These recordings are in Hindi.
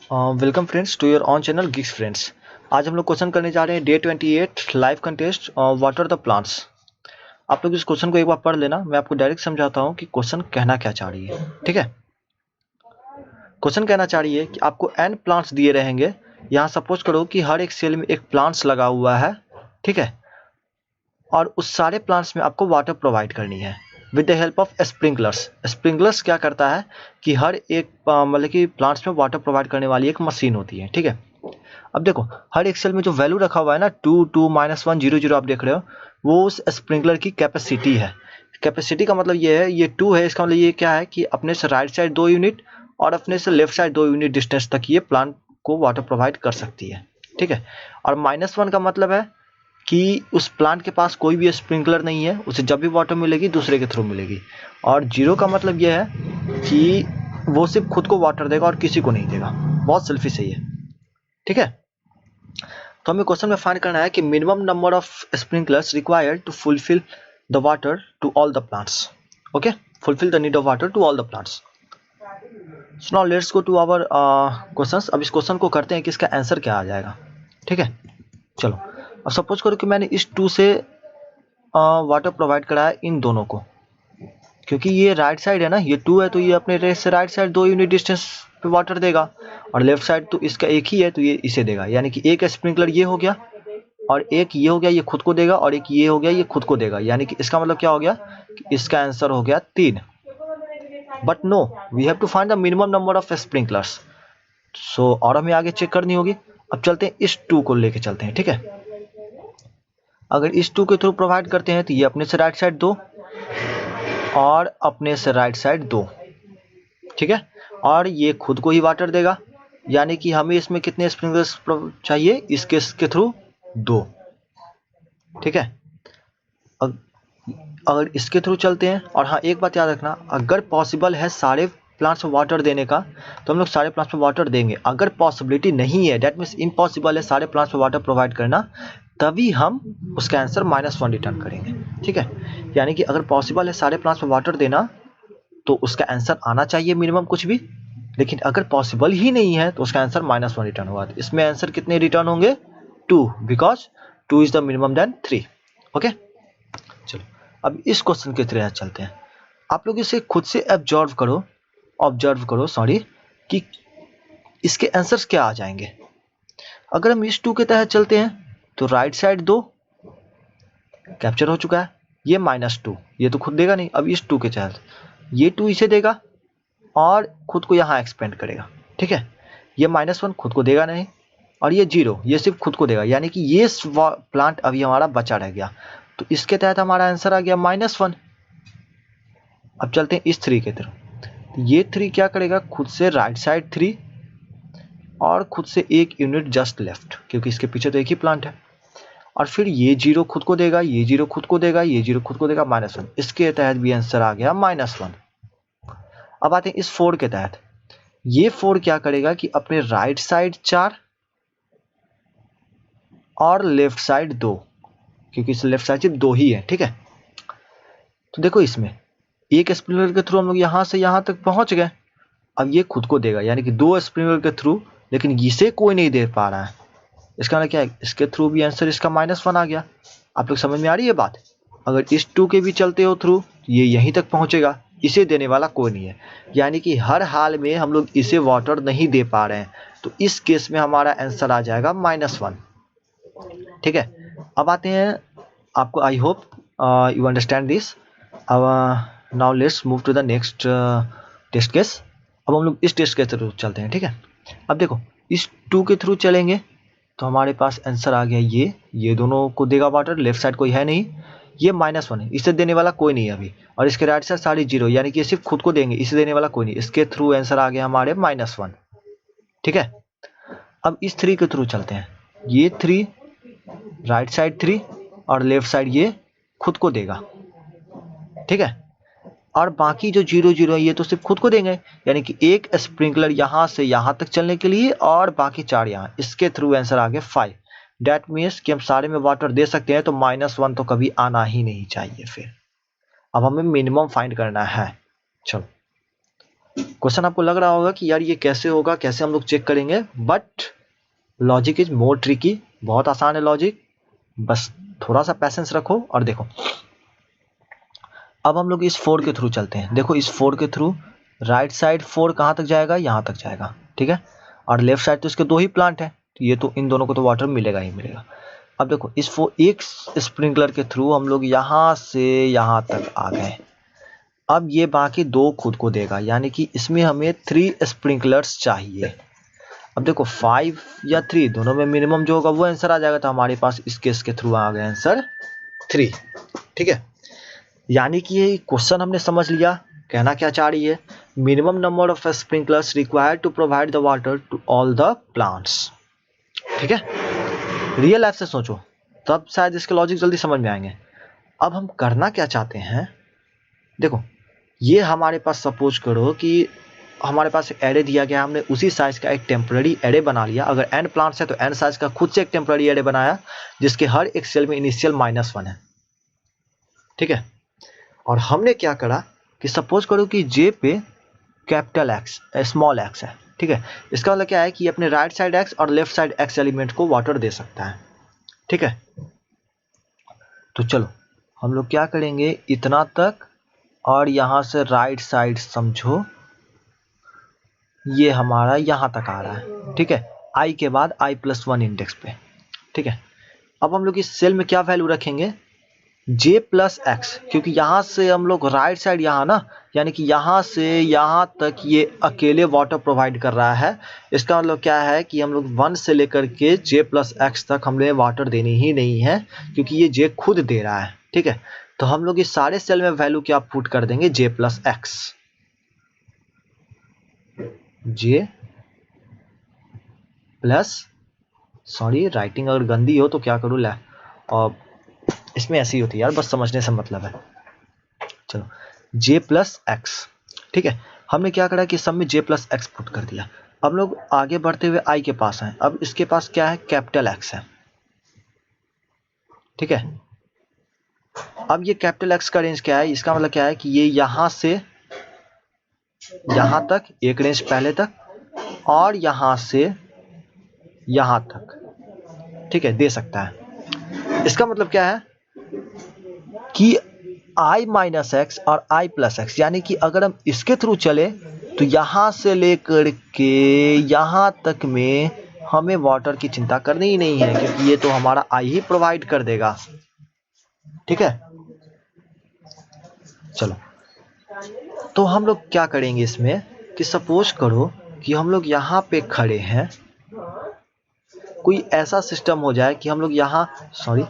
Welcome friends to your own channel Gigs friends. आज हम लोग क्वेश्चन करने जा रहे हैं day 28 live contest water the plants. आप लोग इस क्वेश्चन को एक बार पढ़ लेना। मैं आपको डायरेक्ट समझाता हूँ कि क्वेश्चन कहना क्या चाह रही है। ठीक है, क्वेश्चन कहना चाह रही है कि आपको n प्लांट्स दिए रहेंगे। यहाँ सपोज करो कि हर एक सेल में एक प्लांट्स लगा हुआ है। ठीक है, और उस सारे प्लांट्स में आपको वाटर प्रोवाइड करनी है with the help of sprinklers. Sprinklers क्या करता है कि हर एक मतलब कि प्लांट्स में वाटर प्रोवाइड करने वाली एक मशीन होती है। ठीक है, अब देखो हर एक सेल में जो वैल्यू रखा हुआ है ना 2 2 -1 0 0 आप देख रहे हो, वो उस स्प्रिंकलर की कैपेसिटी है। कैपेसिटी का मतलब ये है, ये 2 है, इसका मतलब ये क्या है कि अपने से राइट साइड 2 यूनिट और अपने से लेफ्ट साइड 2 यूनिट डिस्टेंस तक ये प्लांट को वाटर प्रोवाइड कर सकती है। ठीक है, और -1 का मतलब है कि उस प्लांट के पास कोई भी स्प्रिंकलर नहीं है, उसे जब भी वाटर मिलेगी दूसरे के थ्रू मिलेगी। और 0 का मतलब यह है कि वो सिर्फ खुद को वाटर देगा और किसी को नहीं देगा। बहुत सेल्फिश है ये। ठीक है, तो हमें क्वेश्चन में फाइंड करना है कि minimum number of sprinklers required to fulfil the water to all the plants. Okay, fulfil the need of water to all the plants. So now let's go to our questions. अब इस क्वेश्चन को करते हैं कि इसका आंसर क्या आ जाएगा। ठीक है, चलो अब सपोज करो कि मैंने इस 2 से वाटर प्रोवाइड कराया इन दोनों को, क्योंकि ये राइट साइड है ना, ये 2 है तो ये अपने रेस से राइट साइड 2 यूनिट डिस्टेंस पे वाटर देगा, और लेफ्ट साइड तो इसका एक ही है तो ये इसे देगा। यानी कि एक स्प्रिंकलर ये हो गया और एक ये हो गया, ये खुद को देगा, और एक ये हो गया, ये खुद को देगा। यानी कि इसका मतलब क्या हो गया कि इसका आंसर हो गया 3। But no, we have to find the minimum number of sprinklers. So और हमें आगे चेक करनी होगी। अब चलते हैं इस 2 को लेके चलते हैं। ठीक है, अगर इस 2 के थ्रू प्रोवाइड करते हैं तो ये अपने से राइट साइड 2 और अपने से राइट साइड 2। ठीक है, और ये खुद को ही वाटर देगा। यानी कि हमें इसमें कितने स्प्रिंकलर्स चाहिए, इसके थ्रू 2। ठीक है, अगर इसके थ्रू चलते हैं, और हाँ एक बात याद रखना, अगर पॉसिबल है सारे प्लांट्स में वाटर देने का तो हम लोग सारे प्लांट्स में वाटर देंगे। अगर पॉसिबिलिटी नहीं है, डेट मीन्स इम्पॉसिबल है सारे प्लांट्स में वाटर प्रोवाइड करना, तभी हम उसका आंसर -1 रिटर्न करेंगे। ठीक है, यानी कि अगर पॉसिबल है सारे प्लांट्स में वाटर देना तो उसका आंसर आना चाहिए मिनिमम कुछ भी, लेकिन अगर पॉसिबल ही नहीं है तो उसका आंसर -1 रिटर्न होगा। तो इसमें आंसर कितने रिटर्न होंगे? 2, because 2 is the minimum then 3। Okay, चलो अब इस क्वेश्चन की तरह चलते हैं। आप लोग इसे खुद से ऑब्जर्व करो सॉरी, कि इसके आंसर्स क्या आ जाएंगे। अगर हम इस 2 के तहत चलते हैं तो राइट साइड 2 कैप्चर हो चुका है, ये -2 ये तो खुद देगा नहीं। अब इस 2 के तहत ये 2 इसे देगा और खुद को यहाँ एक्सपेंड करेगा। ठीक है, ये -1 खुद को देगा नहीं, और ये 0 ये सिर्फ खुद को देगा। यानी कि ये प्लांट अभी हमारा बचा रह गया, तो इसके तहत हमारा आंसर आ गया -1। अब चलते हैं इस 3 के तरफ। ये 3 क्या करेगा, खुद से राइट साइड 3 और खुद से 1 यूनिट जस्ट लेफ्ट, क्योंकि इसके पीछे तो एक ही प्लांट है। और फिर ये 0 खुद को देगा, ये 0 खुद को देगा, ये 0 खुद को देगा, -1। इसके तहत भी आंसर आ गया -1। अब आते हैं इस 4 के तहत। ये 4 क्या करेगा कि अपने राइट साइड 4 और लेफ्ट साइड 2, क्योंकि इस लेफ्ट साइड सिर्फ 2 ही है। ठीक है, तो देखो इसमें एक स्प्रिंकलर के थ्रू हम लोग यहाँ से यहाँ तक पहुंच गए। अब ये खुद को देगा, यानी कि 2 स्प्रिंकलर के थ्रू, लेकिन इसे कोई नहीं दे पा रहा है। इसका मतलब क्या है, इसके थ्रू भी आंसर इसका -1 आ गया। आप लोग समझ में आ रही है बात? अगर इस 2 के भी चलते हो थ्रू, ये यहीं तक पहुंचेगा, इसे देने वाला कोई नहीं है। यानी कि हर हाल में हम लोग इसे वाटर नहीं दे पा रहे हैं, तो इस केस में हमारा आंसर आ जाएगा -1। ठीक है, अब आते हैं, आपको I hope you understand this. अब now let's move to the next test case. अब हम लोग इस टेस्ट के थ्रू चलते हैं। ठीक है, अब देखो इस 2 के थ्रू चलेंगे तो हमारे पास आंसर आ गया ये दोनों को देगा वाटर, लेफ्ट साइड कोई है नहीं, ये -1 है, इसे देने वाला कोई नहीं है अभी, और इसके राइट साइड सारी 0, यानी कि ये सिर्फ खुद को देंगे, इसे देने वाला कोई नहीं। इसके थ्रू आंसर आ गया हमारे -1। ठीक है, अब इस 3 के थ्रू चलते हैं। ये 3 राइट साइड 3 और लेफ्ट साइड ये खुद को देगा। ठीक है, और बाकी जो 0 0 है ये तो सिर्फ खुद को देंगे, यानी कि एक स्प्रिंकलर यहाँ से यहाँ तक चलने के लिए और बाकी 4 यहाँ, इसके थ्रू आंसर आ गया 5। डेट मीन्स कि हम सारे में वाटर दे सकते हैं, तो -1 तो कभी आना ही नहीं चाहिए। फिर अब हमें मिनिमम फाइंड करना है। चलो क्वेश्चन आपको लग रहा होगा कि यार ये कैसे होगा, कैसे हम लोग चेक करेंगे, but logic is more tricky. बहुत आसान है लॉजिक, बस थोड़ा सा पैसेंस रखो और देखो। अब हम लोग इस 4 के थ्रू चलते हैं। देखो इस 4 के थ्रू राइट साइड 4 कहाँ तक जाएगा, यहाँ तक जाएगा, ठीक है। और लेफ्ट साइड तो इसके 2 ही प्लांट है, तो ये तो इन दोनों को तो वाटर मिलेगा ही मिलेगा। अब देखो इस एक स्प्रिंकलर के थ्रू हम लोग यहाँ से यहाँ तक आ गए। अब ये बाकी 2 खुद को देगा, यानी कि इसमें हमें 3 स्प्रिंकलर्स चाहिए। अब देखो 5 या 3 दोनों में मिनिमम जो होगा वो आंसर आ जाएगा, तो हमारे पास इस केस के थ्रू आ गया आंसर 3, ठीक है। यानी कि ये क्वेश्चन हमने समझ लिया, कहना क्या चाह रही है, minimum number of sprinklers required to provide the water to all the plants, ठीक है। रियल लाइफ से सोचो तब शायद इसके लॉजिक जल्दी समझ में आएंगे। अब हम करना क्या चाहते हैं, देखो ये हमारे पास सपोज करो कि हमारे पास एक एरे दिया गया, हमने उसी साइज का एक टेम्पररी एरे बना लिया। अगर n प्लांट्स है तो n साइज का खुद से एक टेम्पररी एरे बनाया, जिसके हर एक सेल में इनिशियल -1 है, ठीक है। और हमने क्या करा कि सपोज करो कि J पे कैपिटल X स्मॉल x है, ठीक है। इसका मतलब क्या है कि अपने राइट साइड x और लेफ्ट साइड x एलिमेंट को वाटर दे सकता है, ठीक है। तो चलो हम लोग क्या करेंगे, इतना तक, और यहां से राइट साइड समझो ये हमारा यहां तक आ रहा है, ठीक है। i के बाद i+1 इंडेक्स पे, ठीक है। अब हम लोग इस सेल में क्या वैल्यू रखेंगे, J+X, क्योंकि यहां से हम लोग राइट साइड यहाँ ना, यानी कि यहां से यहां तक ये अकेले वाटर प्रोवाइड कर रहा है। इसका मतलब क्या है कि हम लोग 1 से लेकर के J+X तक हमने वाटर देनी ही नहीं है, क्योंकि ये J खुद दे रहा है, ठीक है। तो हम लोग इस सारे सेल में वैल्यू क्या पुट कर देंगे, J+X, J plus, sorry writing अगर गंदी हो तो क्या करूँ, ला और इसमें ऐसी होती है यार, बस समझने से मतलब है। चलो J+X, ठीक है। हमने क्या करा कि सब में J+X पुट कर दिया। अब लोग आगे बढ़ते हुए I के पास हैं। अब इसके पास क्या है, कैपिटल X है, ठीक है। अब ये कैपिटल X का रेंज क्या है, इसका मतलब क्या है कि ये यहां से यहां तक एक रेंज पहले तक, और यहां से यहां तक, ठीक है, दे सकता है। इसका मतलब क्या है कि I-X और I+X, यानी कि अगर हम इसके थ्रू चले तो यहां से लेकर के यहां तक में हमें वाटर की चिंता करनी ही नहीं है, क्योंकि ये तो हमारा I ही प्रोवाइड कर देगा, ठीक है। चलो तो हम लोग क्या करेंगे इसमें कि सपोज करो कि हम लोग यहाँ पे खड़े हैं, कोई ऐसा सिस्टम हो जाए कि हम लोग यहाँ, सॉरी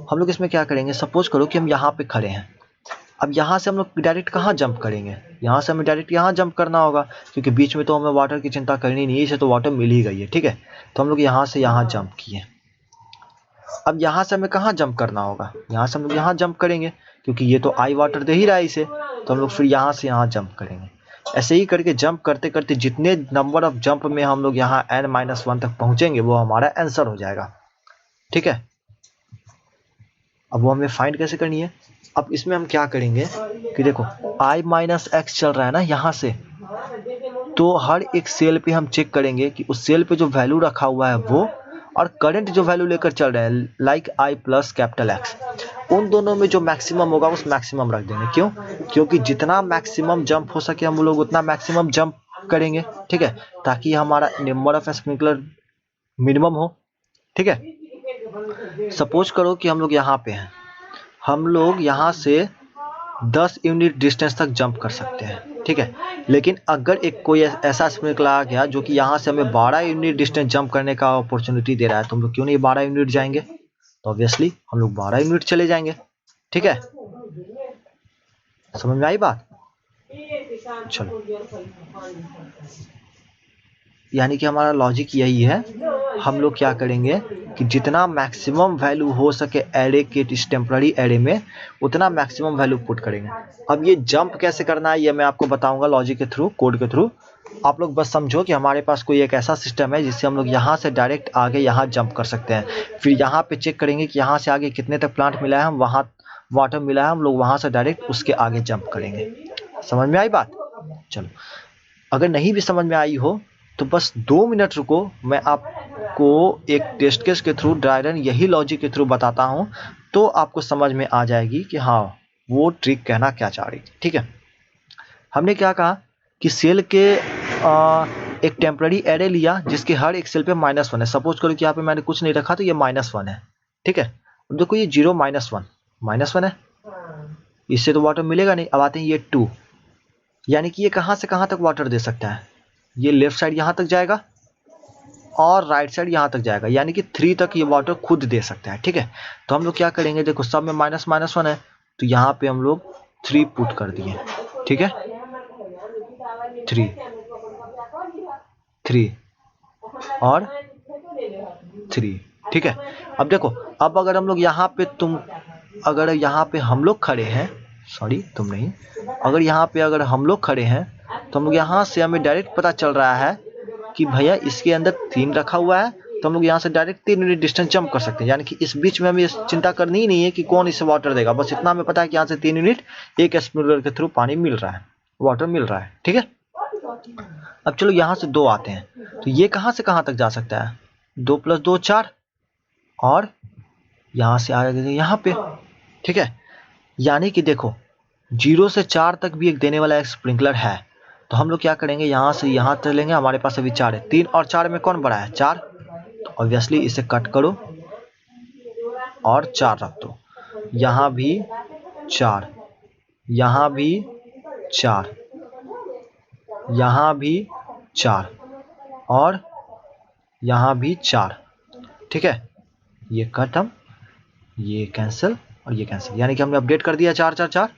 हम लोग इसमें क्या करेंगे, सपोज करो कि हम यहाँ पे खड़े हैं। अब यहाँ से हम लोग डायरेक्ट कहाँ जंप करेंगे, यहाँ से हमें डायरेक्ट यहाँ जंप करना होगा, क्योंकि बीच में तो हमें वाटर की चिंता करनी नहीं है, इसे तो वाटर मिल ही गई है, ठीक है। तो हम लोग यहाँ से यहाँ जंप किए। अब यहाँ से हमें कहाँ जंप करना होगा, यहाँ से हम लोग यहाँ जंप करेंगे, क्योंकि ये तो आई वाटर दे ही रहा है इसे, तो हम लोग फिर यहाँ से यहाँ जंप करेंगे। ऐसे ही करके जंप करते करते जितने नंबर ऑफ जंप में हम लोग यहाँ n-1 तक पहुँचेंगे वो हमारा आंसर हो जाएगा, ठीक है। अब वो हमें फाइंड कैसे करनी है, अब इसमें हम क्या करेंगे कि देखो I-X चल रहा है ना यहाँ से, तो हर एक सेल पे हम चेक करेंगे कि उस सेल पे जो वैल्यू रखा हुआ है वो, और करंट जो वैल्यू लेकर चल रहा है लाइक I+X, उन दोनों में जो मैक्सिमम होगा उस मैक्सिमम रख देंगे। क्यों, क्योंकि जितना मैक्सिमम जंप हो सके हम लोग उतना मैक्सिमम जंप करेंगे, ठीक है, ताकि हमारा नंबर ऑफ स्प्रिंकलर मिनिमम हो, ठीक है। सपोज करो कि हम लोग यहाँ पे हैं, हम लोग यहाँ से 10 यूनिट डिस्टेंस तक जंप कर सकते हैं, ठीक है। लेकिन अगर एक कोई ऐसा स्प्रिंकलर आ गया जो कि यहाँ से हमें 12 यूनिट डिस्टेंस जंप करने का अपॉर्चुनिटी दे रहा है, तो हम लोग क्यों नहीं 12 यूनिट जाएंगे, तो ऑब्वियसली हम लोग 12 यूनिट चले जाएंगे, ठीक है। समझ में आई बात। चलो यानी कि हमारा लॉजिक यही है, हम लोग क्या करेंगे कि जितना मैक्सिमम वैल्यू हो सके एरे के इस टेम्पररी एरे में उतना मैक्सिमम वैल्यू पुट करेंगे। अब ये जंप कैसे करना है ये मैं आपको बताऊंगा लॉजिक के थ्रू, कोड के थ्रू। आप लोग बस समझो कि हमारे पास कोई एक ऐसा सिस्टम है जिससे हम लोग यहाँ से डायरेक्ट आगे यहाँ जंप कर सकते हैं, फिर यहाँ पे चेक करेंगे कि यहाँ से आगे कितने तक प्लांट मिला है, हम वहाँ वाटर मिला है, हम लोग वहाँ से डायरेक्ट उसके आगे जंप करेंगे। समझ में आई बात। चलो, अगर नहीं भी समझ में आई हो तो बस 2 मिनट रुको, मैं आपको एक टेस्ट केस के थ्रू, ड्राई रन यही लॉजिक के थ्रू बताता हूँ, तो आपको समझ में आ जाएगी कि हाँ वो ट्रिक कहना क्या चाह रही थी। ठीक है, हमने क्या कहा कि सेल के एक टेम्पररी एरे लिया जिसके हर एक सेल पे -1 है। सपोज करो कि यहाँ पे मैंने कुछ नहीं रखा तो ये -1 है। ठीक है, अब देखो ये 0 -1 है, इससे तो वाटर मिलेगा नहीं। अब आते हैं ये 2, यानी कि ये कहाँ से कहाँ तक वाटर दे सकता है, ये लेफ्ट साइड यहाँ तक जाएगा और राइट साइड यहाँ तक जाएगा, यानी कि 3 तक ये वाटर खुद दे सकता है। ठीक है, तो हम लोग क्या करेंगे, देखो सब में -1 है तो यहाँ पे हम लोग 3 पुट कर दिए। ठीक है, 3 और 3। ठीक है, अब देखो, अब अगर हम लोग यहाँ पे अगर यहाँ पे हम लोग खड़े हैं, सॉरी तुम नहीं, अगर यहाँ पे अगर हम लोग खड़े हैं तो हम लोग यहाँ से हमें डायरेक्ट पता चल रहा है कि भैया इसके अंदर 3 रखा हुआ है, तो हम लोग यहाँ से डायरेक्ट 3 यूनिट डिस्टेंस जंप कर सकते हैं। यानी कि इस बीच में हमें चिंता करनी ही नहीं है कि कौन इसे वाटर देगा, बस इतना हमें पता है कि यहाँ से 3 यूनिट एक स्प्रिंकलर के थ्रू पानी मिल रहा है, वाटर मिल रहा है। ठीक है, अब चलो यहाँ से 2 आते हैं, तो ये कहाँ से कहाँ तक जा सकता है, 2 + 2 4, और यहाँ से आ जाएगा यहाँ पे। ठीक है, यानी कि देखो 0 से 4 तक भी एक देने वाला एक स्प्रिंकलर है, तो हम लोग क्या करेंगे, यहाँ से यहाँ तक लेंगे, हमारे पास अभी 4 है, 3 और 4 में कौन बड़ा है, 4, तो ऑब्वियसली इसे कट करो और 4 रख दो, यहाँ भी 4, यहाँ भी 4, यहाँ भी 4 और यहाँ भी 4। ठीक है, ये खत्म, ये कैंसिल और ये कैंसिल, यानी कि हमने अपडेट कर दिया 4 4 4।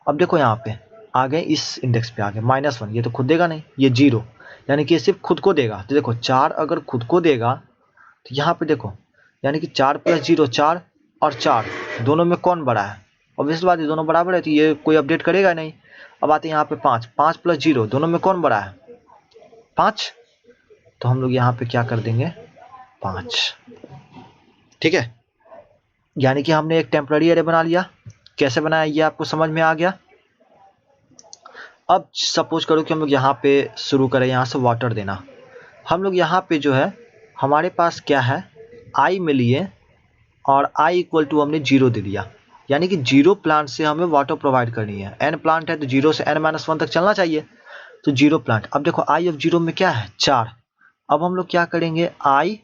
अब देखो यहाँ पे आ गए, इस इंडेक्स पे आ गए -1, ये तो खुद देगा नहीं, ये 0, यानी कि ये सिर्फ खुद को देगा। तो देखो 4 अगर खुद को देगा तो यहाँ पे देखो, यानी कि 4 + 0 4 और 4 दोनों में कौन बड़ा है, ऑब्वियसली बात है दोनों बराबर है, तो ये कोई अपडेट करेगा नहीं। अब आते हैं यहाँ पे 5 + 0 दोनों में कौन बड़ा है, 5, तो हम लोग यहाँ पे क्या कर देंगे, 5। ठीक है, यानी कि हमने एक टेम्पररी एरे बना लिया। कैसे बनाया ये आपको समझ में आ गया। अब सपोज करो कि हम लोग यहाँ पे शुरू करें, यहाँ से वाटर देना। हम लोग यहाँ पे जो है हमारे पास क्या है, आई में लिए और i = हमने 0 दे दिया, यानी कि 0 प्लांट से हमें वाटर प्रोवाइड करनी है। n प्लांट है तो 0 से n-1 तक चलना चाहिए, तो 0 प्लांट। अब देखो i of 0 में क्या है, 4। अब हम लोग क्या करेंगे, i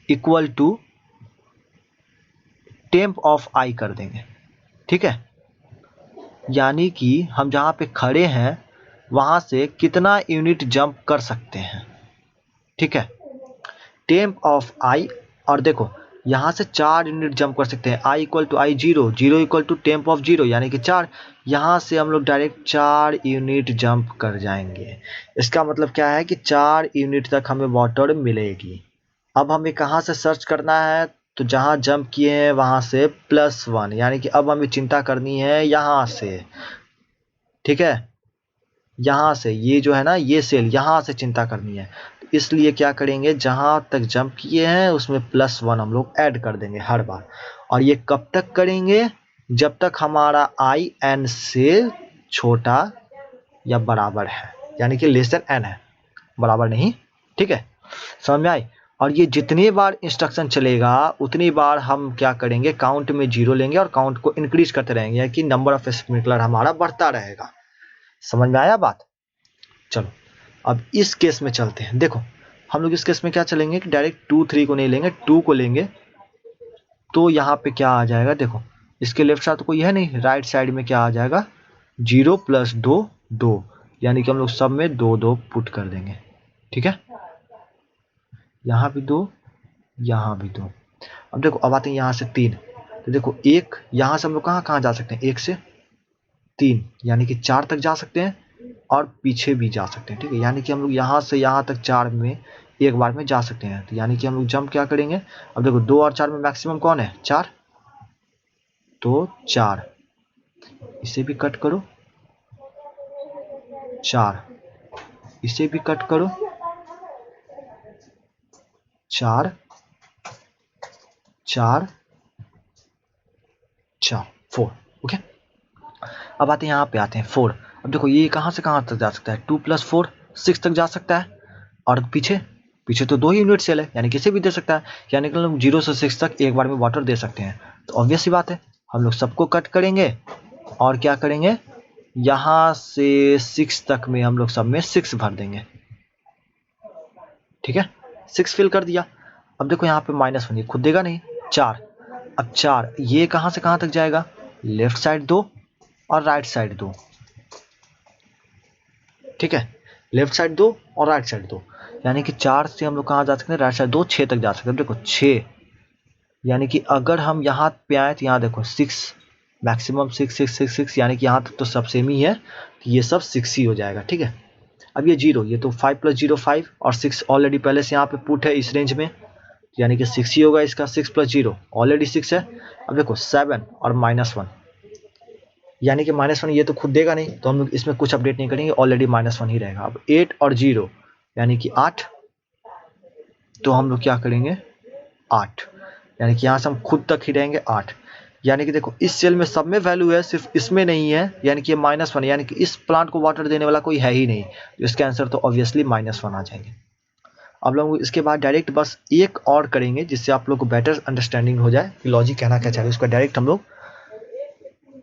= टेम्प ऑफ i कर देंगे। ठीक है, यानी कि हम जहाँ पे खड़े हैं वहाँ से कितना यूनिट जंप कर सकते हैं। ठीक है, टेम्प ऑफ i, और देखो यहाँ से 4 यूनिट जंप कर सकते हैं, i = I0, 0 = टेम्प ऑफ 0 यानी कि 4। यहाँ से हम लोग डायरेक्ट 4 यूनिट जंप कर जाएंगे। इसका मतलब क्या है कि 4 यूनिट तक हमें वाटर मिलेगी। अब हमें कहाँ से सर्च करना है, तो जहाँ जंप किए हैं वहाँ से +1, यानी कि अब हमें चिंता करनी है यहाँ से। ठीक है, यहाँ से ये जो है ना, ये सेल यहाँ से चिंता करनी है, इसलिए क्या करेंगे, जहाँ तक जंप किए हैं उसमें +1 हम लोग ऐड कर देंगे हर बार। और ये कब तक करेंगे, जब तक हमारा i n से छोटा या बराबर है, यानी कि n है, बराबर नहीं। ठीक है, समझ में आई। और ये जितनी बार इंस्ट्रक्शन चलेगा उतनी बार हम क्या करेंगे, काउंट में 0 लेंगे और काउंट को इंक्रीज करते रहेंगे, यानी कि नंबर ऑफ स्प्रिंकलर हमारा बढ़ता रहेगा। समझ में आया बात। चलो अब इस केस में चलते हैं। देखो हम लोग इस केस में क्या चलेंगे कि डायरेक्ट 2 3 को नहीं लेंगे, 2 को लेंगे, तो यहाँ पे क्या आ जाएगा, देखो इसके लेफ्ट साइड तो कोई है नहीं, राइट साइड में क्या आ जाएगा, 0 + 2 2, यानी कि हम लोग सब में 2 2 पुट कर देंगे। ठीक है, यहाँ भी 2, यहाँ भी 2। अब देखो अब आते हैं यहाँ से 3, तो देखो 1, यहाँ से हम लोग कहाँ कहाँ जा सकते हैं, 1 से 3 यानी कि 4 तक जा सकते हैं और पीछे भी जा सकते हैं। ठीक है, यानी कि हम लोग यहाँ से यहाँ तक 4 में एक बार में जा सकते हैं, तो यानी कि हम लोग जंप क्या करेंगे, अब देखो 2 और 4 में मैक्सिमम कौन है, 4, तो 4, इसे भी कट करो, 4, इसे भी कट करो, 4 4 4 4। ओके, अब आते हैं यहाँ पे, आते हैं 4। अब देखो ये कहाँ से कहाँ तक जा सकता है, 2 + 4 6 तक जा सकता है, और पीछे पीछे तो 2 ही यूनिट सेल है, यानी किसी भी दे सकता है, यानी कि हम लोग 0 से 6 तक एक बार में वाटर दे सकते हैं। तो ऑब्वियस सी बात है, हम लोग सबको कट करेंगे और क्या करेंगे, यहाँ से 6 तक में हम लोग सब में 6 भर देंगे। ठीक है, 6 फिल कर दिया। अब देखो यहाँ पे -1 ये खुद देगा नहीं, 4। अब 4 ये कहाँ से कहाँ तक जाएगा, लेफ्ट साइड 2 और राइट साइड 2। ठीक है, लेफ्ट साइड 2 और राइट साइड 2, यानी कि 4 से हम लोग कहाँ जा सकते हैं, राइट साइड 2 6 तक जा सकते हैं। देखो 6, यानी कि अगर हम यहाँ पे आए तो यहाँ देखो 6 मैक्सिमम 6 6 6 6, यानी कि यहाँ तक तो सब सेम ही है, तो ये सब 6 ही हो जाएगा। ठीक है, अब ये 0, ये तो 5 + 0 5 और 6 ऑलरेडी पहले से यहाँ पे पुट है इस रेंज में, यानी कि 6 ही होगा इसका। 6 + 0 ऑलरेडी 6 है। अब देखो 7 और -1, यानी कि -1 ये तो खुद देगा नहीं, तो हम लोग इसमें कुछ अपडेट नहीं करेंगे, ऑलरेडी -1 ही रहेगा। अब 8 और 0 यानी कि 8, तो हम लोग क्या करेंगे 8, यानी कि यहाँ से हम खुद तक ही रहेंगे 8। यानी कि देखो इस सेल में सब में वैल्यू है, सिर्फ इसमें नहीं है, यानी कि ये -1, यानी कि इस प्लांट को वाटर देने वाला कोई है ही नहीं, तो इसका आंसर तो ऑब्वियसली -1 आ जाएंगे। अब लोग इसके बाद डायरेक्ट बस एक और करेंगे, जिससे आप लोग को बेटर अंडरस्टैंडिंग हो जाए कि लॉजिक कहना क्या चाह रहे हैं। उसका डायरेक्ट हम लोग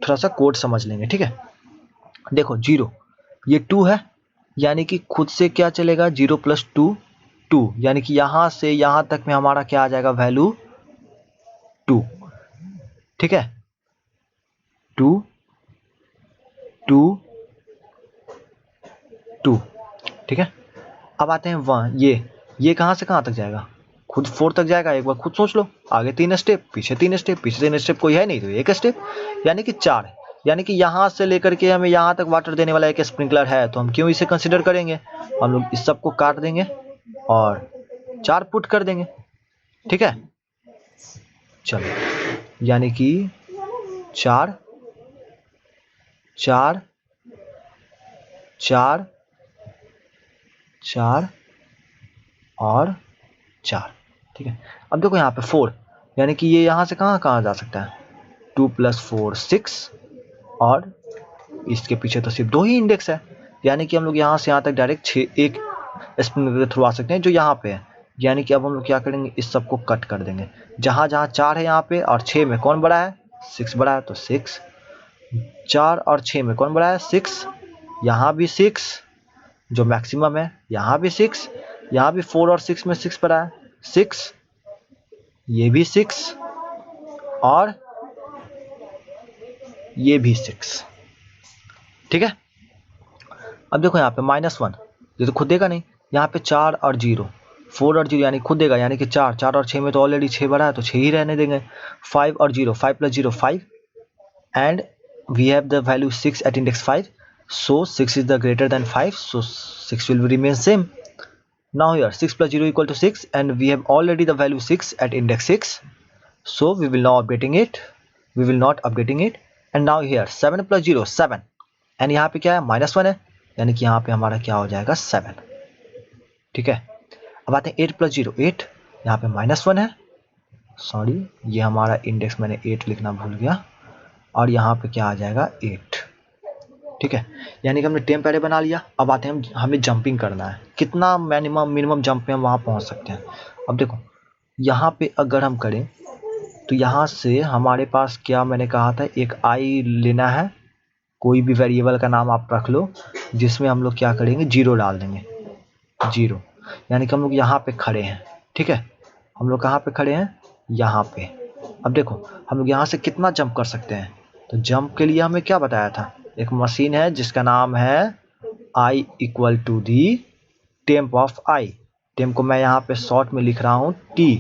थोड़ा सा कोड समझ लेंगे। ठीक है, देखो 0 ये 2 है, यानी कि खुद से क्या चलेगा, 0 + 2 2, यानी कि यहाँ से यहाँ तक में हमारा क्या आ जाएगा, वैल्यू 2। ठीक है, 2 2 2। ठीक है, अब आते हैं 1, ये कहाँ से कहाँ तक जाएगा, खुद 4 तक जाएगा। एक बार खुद सोच लो, आगे 3 स्टेप, पीछे 3 स्टेप, पीछे 3 स्टेप कोई है नहीं तो एक स्टेप, यानी कि 4। यानी कि यहाँ से लेकर के हमें यहाँ तक वाटर देने वाला एक स्प्रिंकलर है, तो हम क्यों इसे कंसिडर करेंगे, हम लोग इस सब को काट देंगे और 4 पुट कर देंगे। ठीक है, चलो, यानी कि 4 4 4 4 और 4। ठीक है, अब देखो यहाँ पे 4, यानी कि ये यहाँ से कहाँ कहाँ जा सकता है, 2 + 4 6, और इसके पीछे तो सिर्फ 2 ही इंडेक्स है, यानी कि हम लोग यहाँ से यहाँ तक डायरेक्ट 6 एक स्प्रिंकलर के थ्रू आ सकते हैं जो यहाँ पे है। यानी कि अब हम लोग क्या करेंगे, इस सब को कट कर देंगे, जहाँ जहाँ 4 है यहाँ पे, और 6 में कौन बड़ा है, 6 बड़ा है, तो 6। 4 और 6 में कौन बड़ा है, 6, यहाँ भी 6 जो मैक्सिमम है, यहाँ भी 6, यहाँ भी 4 और 6 में 6 बड़ा है, 6, ये भी 6 और ये भी 6। ठीक है, अब देखो यहाँ पे -1 ये तो खुद देगा नहीं, यहाँ पे 4 और 0 4 और 0 यानी खुद देगा, यानी कि 4 4 और 6 में तो ऑलरेडी 6 बड़ा है, तो 6 ही रहने देंगे। 5 और 0 5 + 0 5, and we have the value 6 at index 5, so 6 is the greater than 5, so 6 will remain same. Now here 6 + 0 = 6, and we have already the value 6 at index 6, so we will not updating it. And now here 7 + 0 7, and यहाँ पे क्या है, -1 है, यानी कि यहाँ पे हमारा क्या हो जाएगा, 7। ठीक है, अब आते हैं 8 + 0 8, यहाँ पे -1 है, सॉरी ये हमारा इंडेक्स मैंने 8 लिखना भूल गया, और यहाँ पे क्या आ जाएगा, 8। ठीक है, यानी कि हमने टेम्प एरे बना लिया। अब आते हैं हमें जंपिंग करना है, कितना मिनिमम जंप में हम वहाँ पहुँच सकते हैं। अब देखो यहाँ पे अगर हम करें तो यहाँ से हमारे पास क्या मैंने कहा था, एक आई लेना है, कोई भी वेरिएबल का नाम आप रख लो, जिसमें हम लोग क्या करेंगे, 0 डाल देंगे, 0, यानी कि हम लोग यहाँ पे खड़े हैं। ठीक है, हम लोग कहाँ पे खड़े हैं, यहाँ पे। अब देखो हम लोग यहाँ से कितना जंप कर सकते हैं, तो जंप के लिए हमें क्या बताया था, एक मशीन है जिसका नाम है I = the temp of I। Temp को मैं यहाँ पे शॉर्ट में लिख रहा हूँ T,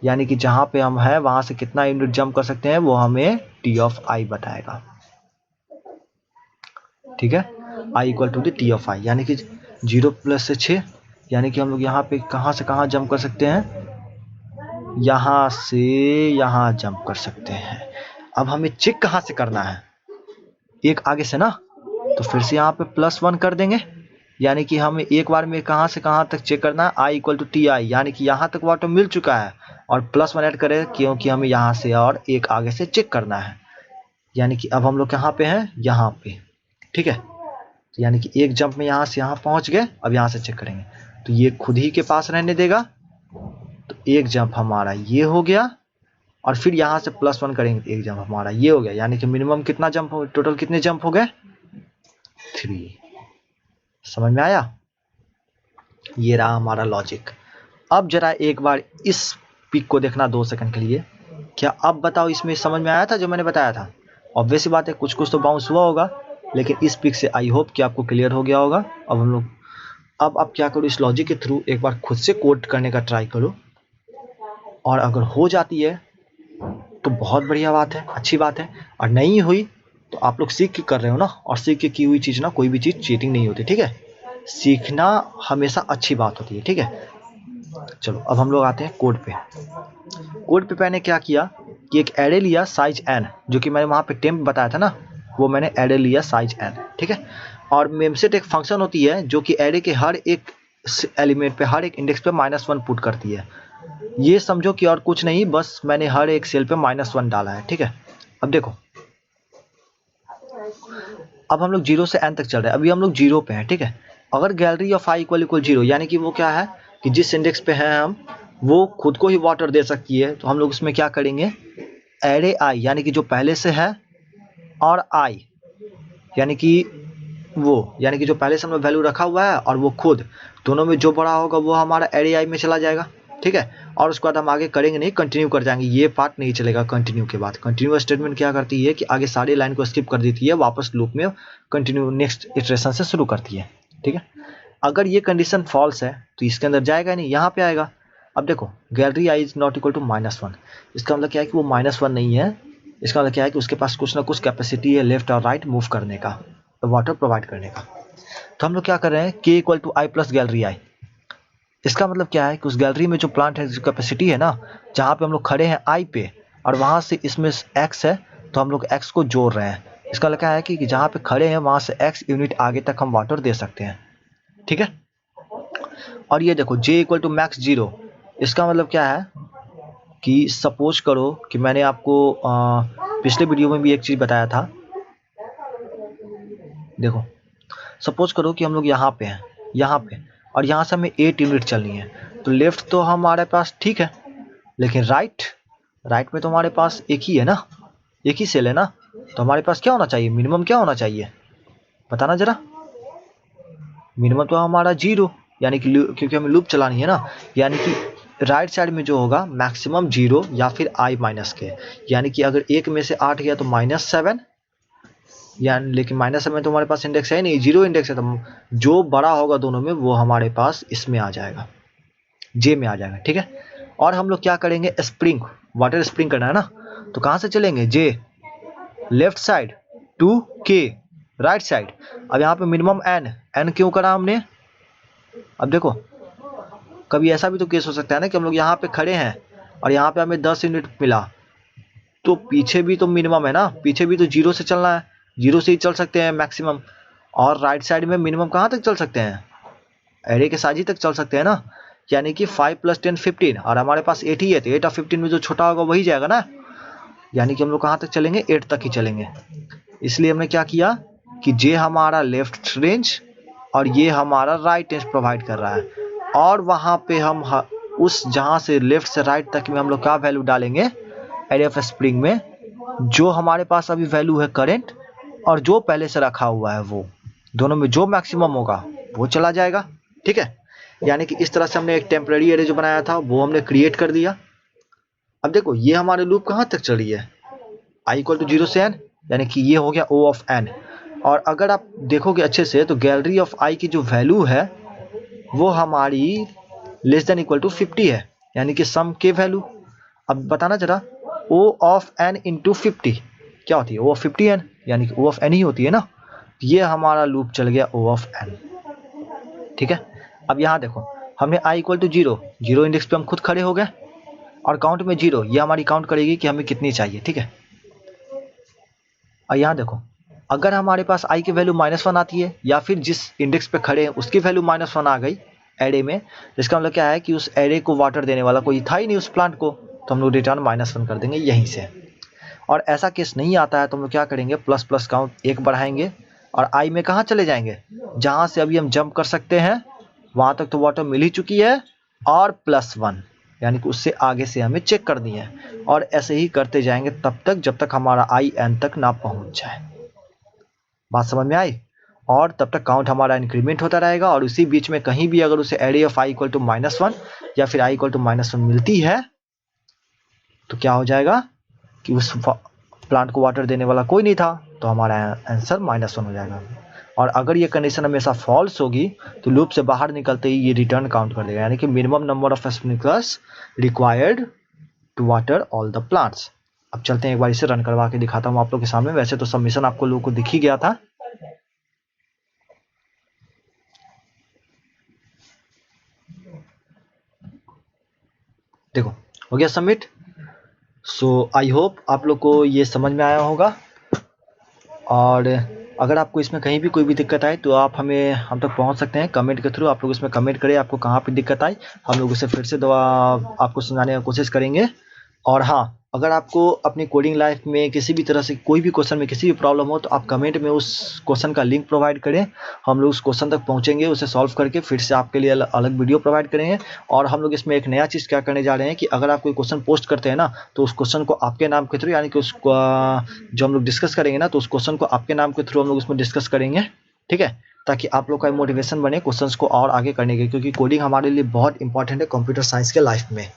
यानी कि जहाँ पे हम है वहाँ से कितना यूनिट जंप कर सकते हैं वो हमें T of I बताएगा। ठीक है, I = the T of I, यानी कि 0 + 6, यानी कि हम लोग यहाँ पे कहाँ से कहाँ जंप कर सकते हैं, यहाँ से यहाँ जंप कर सकते हैं। अब हमें चेक कहाँ से करना है, एक आगे से ना, तो फिर से यहाँ पे +1 कर देंगे, यानी कि हमें एक बार में कहाँ से कहाँ तक चेक करना है, I = TI, यानी कि यहाँ तक वाटर मिल चुका है, और +1 ऐड करें क्योंकि हमें यहाँ से और एक आगे से चेक करना है, यानी कि अब हम लोग कहाँ पे हैं, यहाँ पे। ठीक है। तो यानी कि एक जंप में यहाँ से यहाँ पहुँच गए। अब यहाँ से चेक करेंगे तो ये खुद ही के पास रहने देगा, तो एक जंप हमारा ये हो गया, और फिर यहाँ से +1 करेंगे, एक जंप हमारा ये हो गया। यानी कि मिनिमम कितना जंप हो, टोटल कितने जंप हो गए, 3। समझ में आया? ये रहा हमारा लॉजिक। अब जरा एक बार इस पिक को देखना 2 सेकंड के लिए। क्या अब बताओ इसमें समझ में आया था जो मैंने बताया था? ऑब्वियस सी बात है, कुछ कुछ तो बाउंस हुआ होगा, लेकिन इस पिक से आई होप कि आपको क्लियर हो गया होगा। अब हम लोग अब क्या करो, इस लॉजिक के थ्रू एक बार खुद से कोड करने का ट्राई करो, और अगर हो जाती है तो बहुत बढ़िया बात है, अच्छी बात है। और नहीं हुई तो आप लोग सीख के कर रहे हो ना, और सीख के की हुई चीज़ ना, कोई भी चीज़ चीटिंग नहीं होती, ठीक है। सीखना हमेशा अच्छी बात होती है, ठीक है। चलो अब हम लोग आते हैं कोड पे। कोड पे मैंने क्या किया कि एक एरे लिया साइज n, जो कि मैंने वहाँ पे टेम्प बताया था ना, वो मैंने एरे लिया साइज n, ठीक है। और मेमसेट एक फंक्शन होती है जो कि एरे के हर एक एलिमेंट पे, हर एक इंडेक्स पे -1 पुट करती है। ये समझो कि और कुछ नहीं, बस मैंने हर एक सेल पे -1 डाला है, ठीक है। अब देखो, अब हम लोग 0 से n तक चल रहे हैं, अभी हम लोग 0 पे हैं, ठीक है। अगर गैलरी ऑफ i = 0, यानी कि वो क्या है कि जिस इंडेक्स पे हैं हम, वो खुद को ही वाटर दे सकती है, तो हम लोग उसमें क्या करेंगे, एरे i यानी कि जो पहले से है, और i यानी कि जो पहले से हमने वैल्यू रखा हुआ है, और वो खुद, दोनों में जो बड़ा होगा वो हमारा एरे i में चला जाएगा, ठीक है। और उसके बाद हम आगे करेंगे नहीं, कंटिन्यू कर जाएंगे, ये पार्ट नहीं चलेगा कंटिन्यू के बाद। कंटिन्यू स्टेटमेंट क्या करती है कि आगे सारी लाइन को स्किप कर देती है, वापस लूप में कंटिन्यू नेक्स्ट इटरेशन से शुरू करती है, ठीक है। अगर ये कंडीशन फॉल्स है तो इसके अंदर जाएगा नहीं, यहाँ पे आएगा। अब देखो, गैलरी i ≠ -1, इसका मतलब क्या है कि वो -1 नहीं है, इसका मतलब क्या है कि उसके पास कुछ ना कुछ कैपेसिटी है लेफ्ट और राइट मूव करने का, तो वाटर प्रोवाइड करने का। तो हम लोग क्या कर रहे हैं, k = i + गैलरी i। इसका मतलब क्या है कि उस गैलरी में जो प्लांट है, जो कैपेसिटी है ना, जहाँ पे हम लोग खड़े हैं i पे, और वहाँ से इसमें x है, तो हम लोग x को जोड़ रहे हैं। इसका मतलब क्या है कि जहाँ पे खड़े हैं वहाँ से x यूनिट आगे तक हम वाटर दे सकते हैं, ठीक है। और ये देखो j = max 0, इसका मतलब क्या है कि सपोज करो कि मैंने आपको पिछले वीडियो में भी एक चीज़ बताया था। देखो, सपोज करो कि हम लोग यहाँ पे हैं, यहाँ पे, और यहाँ से हमें 8 यूनिट चलनी है, तो लेफ्ट तो हमारे पास ठीक है, लेकिन राइट में तो हमारे पास एक ही है ना, एक ही सेल है ना, तो हमारे पास क्या होना चाहिए, मिनिमम क्या होना चाहिए, बताना जरा। मिनिमम तो हमारा 0, यानी कि क्योंकि हमें लूप चलानी है ना, यानी कि राइट साइड में जो होगा मैक्सिमम 0 या फिर i - k, यानी कि अगर 1 में से 8 गया तो -7, यानी, लेकिन -7 तो हमारे पास इंडेक्स है नहीं, 0 इंडेक्स है, तो जो बड़ा होगा दोनों में वो हमारे पास इसमें आ जाएगा, j में आ जाएगा, ठीक है। और हम लोग क्या करेंगे, स्प्रिंग, वाटर स्प्रिंग करना है ना, तो कहाँ से चलेंगे, j left side to k right side. अब यहाँ पे मिनिमम n क्यों करा हमने, अब देखो, कभी ऐसा भी तो केस हो सकता है ना कि हम लोग यहाँ पे खड़े हैं और यहाँ पे हमें 10 यूनिट मिला, तो पीछे भी तो मिनिमम है ना, पीछे भी तो 0 से चलना है, 0 से ही चल सकते हैं मैक्सिमम, और राइट साइड में मिनिमम कहाँ तक चल सकते हैं, एरे के साइज ही तक चल सकते हैं ना, यानी कि 5 + 10 15, और हमारे पास 8 ही है, तो 8 और 15 में जो छोटा होगा वही जाएगा ना, यानी कि हम लोग कहाँ तक चलेंगे, 8 तक ही चलेंगे। इसलिए हमने क्या किया कि j हमारा लेफ्ट रेंज और ये हमारा राइट रेंज प्रोवाइड कर रहा है, और वहाँ पे हम उस जहाँ से लेफ्ट से राइट तक में हम लोग का वैल्यू डालेंगे एरे ऑफ स्प्रिंग में, जो हमारे पास अभी वैल्यू है करेंट, और जो पहले से रखा हुआ है, वो दोनों में जो मैक्सिमम होगा वो चला जाएगा, ठीक है। यानी कि इस तरह से हमने एक टेम्परेरी एरे जो बनाया था वो हमने क्रिएट कर दिया। अब देखो, ये हमारे लूप कहाँ तक चल रही है, i = 0 से n, यानी कि ये हो गया O of n। और अगर आप देखोगे अच्छे से तो गैलरी ऑफ i की जो वैल्यू है वो हमारी < 50 है, यानी कि सम के वैल्यू। अब बताना जरा, O of n × 50 क्या होती है, O of 50n, यानी कि O of n ही होती है ना। ये हमारा लूप चल गया O of n, ठीक है। अब यहाँ देखो, हमने i = 0 इंडेक्स पे हम खुद खड़े हो गए, और काउंट में 0, ये हमारी काउंट करेगी कि हमें कितनी चाहिए, ठीक है। और यहाँ देखो, अगर हमारे पास i की वैल्यू -1 आती है, या फिर जिस इंडेक्स पे खड़े हैं उसकी वैल्यू -1 आ गई एरे में, तो इसका मतलब क्या है कि उस एरे को वाटर देने वाला कोई था ही नहीं उस प्लांट को, तो हम लोग रिटर्न -1 कर देंगे यहीं से। और ऐसा केस नहीं आता है तो हम लोग क्या करेंगे, प्लस काउंट 1 बढ़ाएंगे, और आई में कहाँ चले जाएंगे, जहाँ से अभी हम जंप कर सकते हैं वहाँ तक तो वाटर मिल ही चुकी है, और +1 यानी कि उससे आगे से हमें चेक करनी है। और ऐसे ही करते जाएंगे तब तक जब तक हमारा आई n तक ना पहुँच जाए। बात समझ में आई? और तब तक काउंट हमारा इंक्रीमेंट होता रहेगा, और उसी बीच में कहीं भी अगर उसे array of I equal to -1 या फिर आई इक्वल टू -1 मिलती है तो क्या हो जाएगा कि उस प्लांट को वाटर देने वाला कोई नहीं था, तो हमारा आंसर -1 हो जाएगा। और अगर ये कंडीशन हमेशा फॉल्स होगी तो लूप से बाहर निकलते ही ये रिटर्न काउंट कर देगा, यानी कि minimum number of sprinklers required to water all the plants. अब चलते हैं एक बार इसे रन करवा के दिखाता हूँ आप लोग के सामने। वैसे तो सबमिशन आपको लोगों को दिख ही गया था। देखो हो गया सबमिट। सो आई होप आप लोग को ये समझ में आया होगा, और अगर आपको इसमें कहीं भी कोई भी दिक्कत आए तो आप हम तक पहुंच सकते हैं कमेंट के थ्रू। आप लोग इसमें कमेंट करें आपको कहाँ पे दिक्कत आई, हम लोग उसे फिर से आपको समझाने की कोशिश करेंगे। और हाँ, अगर आपको अपनी कोडिंग लाइफ में किसी भी तरह से कोई भी क्वेश्चन में किसी भी प्रॉब्लम हो तो आप कमेंट में उस क्वेश्चन का लिंक प्रोवाइड करें, हम लोग उस क्वेश्चन तक पहुंचेंगे, उसे सॉल्व करके फिर से आपके लिए अलग वीडियो प्रोवाइड करेंगे। और हम लोग इसमें एक नया चीज़ क्या करने जा रहे हैं कि अगर आप कोई क्वेश्चन पोस्ट करते हैं ना तो उस क्वेश्चन को आपके नाम के थ्रू, यानी कि उसको जो हम लोग डिस्कस करेंगे ना तो उस क्वेश्चन को आपके नाम के थ्रू हम लोग उसमें डिस्कस करेंगे, ठीक है, ताकि आप लोग का मोटिवेशन बने क्वेश्चंस को और आगे करने के, क्योंकि कोडिंग हमारे लिए बहुत इंपॉर्टेंट है कंप्यूटर साइंस के लाइफ में।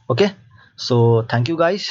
Okay, so thank you guys.